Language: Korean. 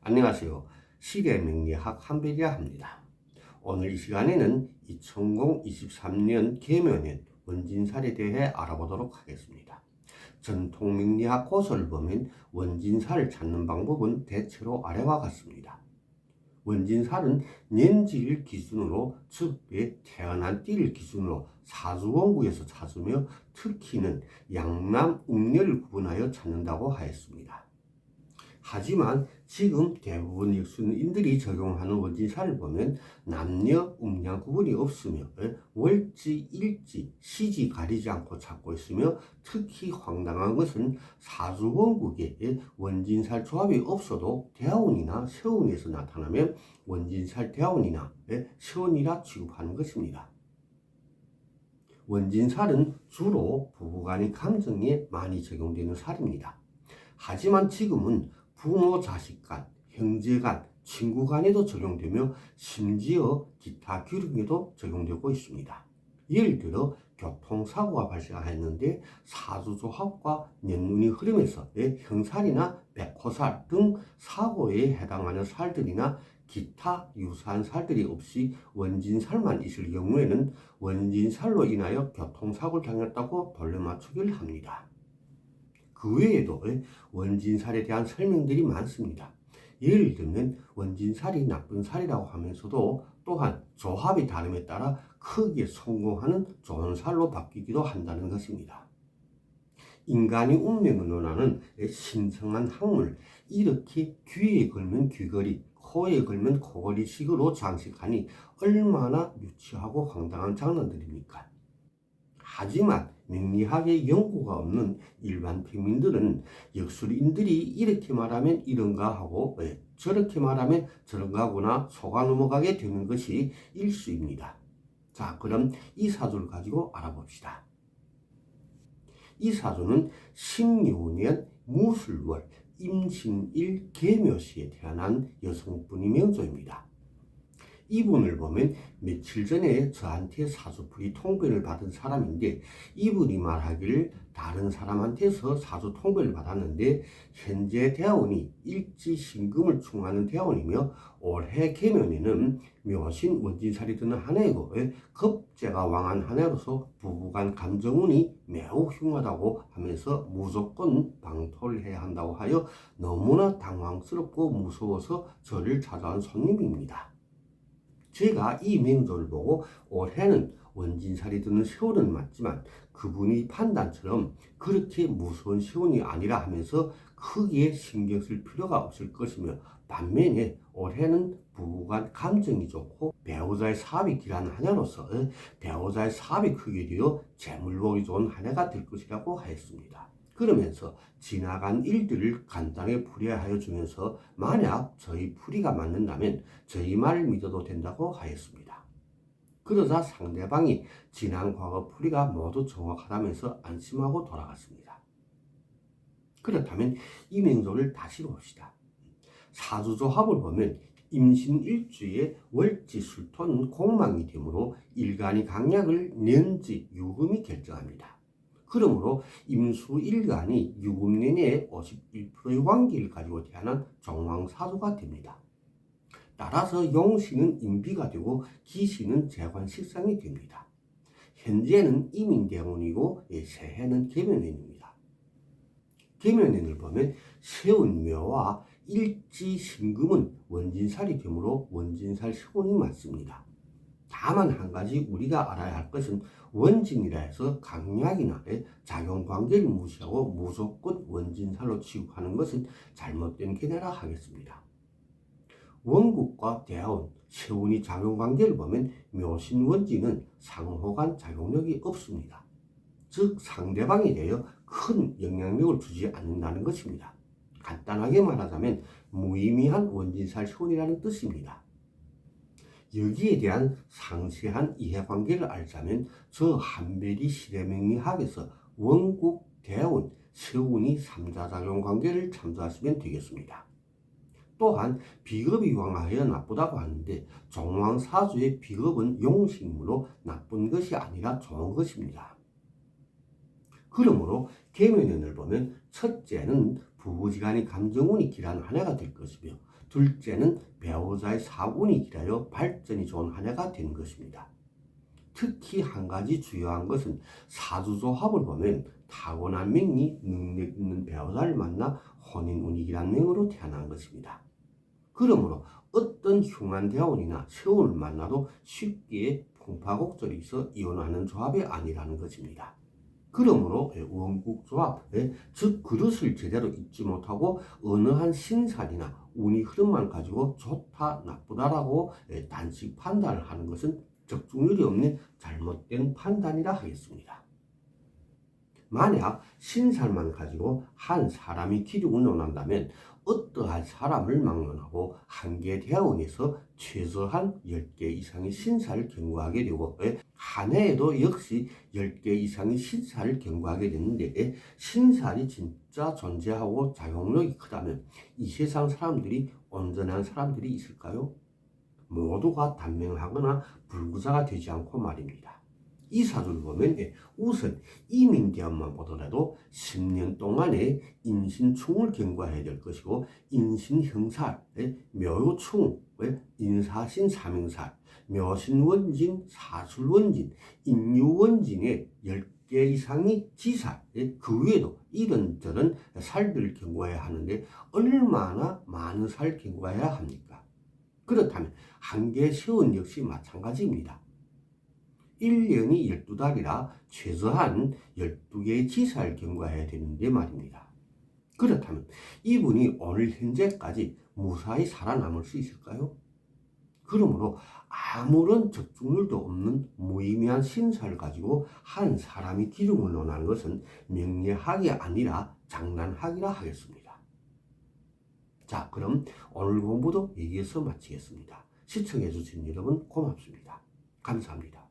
안녕하세요. 시대명리학 한별이라 합니다. 오늘 이 시간에는 2023년 계면년 원진살에 대해 알아보도록 하겠습니다. 전통명리학 고서를 보면 원진살을 찾는 방법은 대체로 아래와 같습니다. 원진살은 년지를 기준으로, 즉 태어난 띠를 기준으로 사주원국에서 찾으며 특히는 양남, 음녀를 구분하여 찾는다고 하였습니다. 하지만 지금 대부분 역술인들이 적용하는 원진살을 보면 남녀, 음양 구분이 없으며 월지, 일지, 시지 가리지 않고 찾고 있으며, 특히 황당한 것은 사주원국에 원진살 조합이 없어도 대운이나 세운에서 나타나면 원진살 대운이나 세운이라 취급하는 것입니다. 원진살은 주로 부부간의 감정에 많이 적용되는 살입니다. 하지만 지금은 부모 자식 간, 형제 간, 친구 간에도 적용되며 심지어 기타 규령에도 적용되고 있습니다. 예를 들어 교통사고가 발생하였는데 사주조합과 년운이 흐름에서 형살이나 백호살 등 사고에 해당하는 살들이나 기타 유사한 살들이 없이 원진살만 있을 경우에는 원진살로 인하여 교통사고를 당했다고 돌려맞추기를 합니다. 그 외에도 원진살에 대한 설명들이 많습니다. 예를 들면 원진살이 나쁜 살이라고 하면서도 또한 조합이 다름에 따라 크게 성공하는 좋은 살로 바뀌기도 한다는 것입니다. 인간이 운명을 논하는 신성한 학물, 이렇게 귀에 걸면 귀걸이, 코에 걸면 코걸이 식으로 장식하니 얼마나 유치하고 황당한 장난들입니까? 하지만 명리학의 연구가 없는 일반 평민들은 역술인들이 이렇게 말하면 이런가 하고 저렇게 말하면 저런가 하거나 속아 넘어가게 되는 것이 일수입니다. 자, 그럼 이 사주를 가지고 알아봅시다. 이 사주는 신유년 무술월 임신일 계묘시에 태어난 여성분이 명조입니다. 이분을 보면 며칠 전에 저한테 사주풀이 통배를 받은 사람인데, 이분이 말하기를 다른 사람한테서 사주 통배를 받았는데 현재 대운이 일지신금을 충하는 대운이며 올해 계면에는 묘신 원진살이 드는 한 해이고 급제가 왕한 한 해로서 부부간 감정운이 매우 흉하다고 하면서 무조건 방토를 해야 한다고 하여 너무나 당황스럽고 무서워서 저를 찾아온 손님입니다. 제가 이 맹조를 보고 올해는 원진살이 드는 세월은 맞지만 그분이 판단처럼 그렇게 무서운 세월이 아니라 하면서 크게 신경 쓸 필요가 없을 것이며, 반면에 올해는 부부간 감정이 좋고 배우자의 사업이 길한 한 해로서 배우자의 사업이 크게 되어 재물복이 좋은 한 해가 될 것이라고 하였습니다. 그러면서 지나간 일들을 간단하게 풀이하여 주면서 만약 저희 풀이가 맞는다면 저희 말을 믿어도 된다고 하였습니다. 그러자 상대방이 지난 과거 풀이가 모두 정확하다면서 안심하고 돌아갔습니다. 그렇다면 이 맹조를 다시 봅시다. 사주조합을 보면 임신일주에 월지술토는 공망이 되므로 일간이 강약을 년지 유금이 결정합니다. 그러므로 임수일간이 유금년에 51%의 왕기를 가지고 태어난 정왕사주가 됩니다. 따라서 용신은 임비가 되고 기신은 재관식상이 됩니다. 현재는 임인대운이고 새해는 계면년입니다. 계면년을 보면 세운묘와 일지신금은 원진살이 되므로 원진살 세운이 맞습니다. 다만 한 가지 우리가 알아야 할 것은 원진이라 해서 강약이나 작용관계를 무시하고 무조건 원진살로 취급하는 것은 잘못된 견해라 하겠습니다. 원국과 대운, 세운이 작용관계를 보면 묘신 원진은 상호간 작용력이 없습니다. 즉 상대방에 대하여 큰 영향력을 주지 않는다는 것입니다. 간단하게 말하자면 무의미한 원진살 세운이라는 뜻입니다. 여기에 대한 상세한 이해관계를 알자면 저 한별이 시대명리학에서 원국, 대운, 세운이 삼자작용 관계를 참조하시면 되겠습니다. 또한 비겁이 왕하여 나쁘다고 하는데 정왕사주의 비겁은 용신이므로 나쁜 것이 아니라 좋은 것입니다. 그러므로 계면연을 보면 첫째는 부부지간의 감정운이 길한 한 해가 될 것이며 둘째는 배우자의 사운이 길하여 발전이 좋은 한 해가 되는 것입니다. 특히 한 가지 중요한 것은 사주조합을 보면 타고난命이 능력 있는 배우자를 만나 혼인운이 길한 명으로 태어난 것입니다. 그러므로 어떤 흉한 대운이나 세운을 만나도 쉽게 풍파곡절이 있어 이혼하는 조합이 아니라는 것입니다. 그러므로 원국조합, 즉 그릇을 제대로 잊지 못하고 어느 한 신살이나 운이 흐름만 가지고 좋다 나쁘다라고 단식 판단을 하는 것은 적중률이 없는 잘못된 판단이라 하겠습니다. 만약 신살만 가지고 한 사람이 길이 운운한다면 어떠한 사람을 막론하고 한 개 대운에서 최소한 10개 이상의 신살을 경고하게 되고 한 해에도 역시 10개 이상의 신살을 경고하게 되는데 신살이 진짜 존재하고 작용력이 크다면 이 세상 사람들이 온전한 사람들이 있을까요? 모두가 단명하거나 불구자가 되지 않고 말입니다. 이 사주를 보면 우선 이민대원만 보더라도 10년 동안에 인신충을 경과해야 될 것이고 인신형살, 묘요충, 인사신 삼형살, 묘신원진, 사술원진, 인유원진의 10개 이상의 지살, 그 외에도 이런저런 살들을 경과해야 하는데 얼마나 많은 살 경과해야 합니까? 그렇다면 한 개 세운 역시 마찬가지입니다. 1년이 12달이라 최소한 12개의 지사를 경과해야 되는데 말입니다. 그렇다면 이분이 오늘 현재까지 무사히 살아남을 수 있을까요? 그러므로 아무런 적중률도 없는 무의미한 신사를 가지고 한 사람이 기름을 논하는 것은 명예학이 아니라 장난학이라 하겠습니다. 자, 그럼 오늘 공부도 여기에서 마치겠습니다. 시청해주신 여러분 고맙습니다. 감사합니다.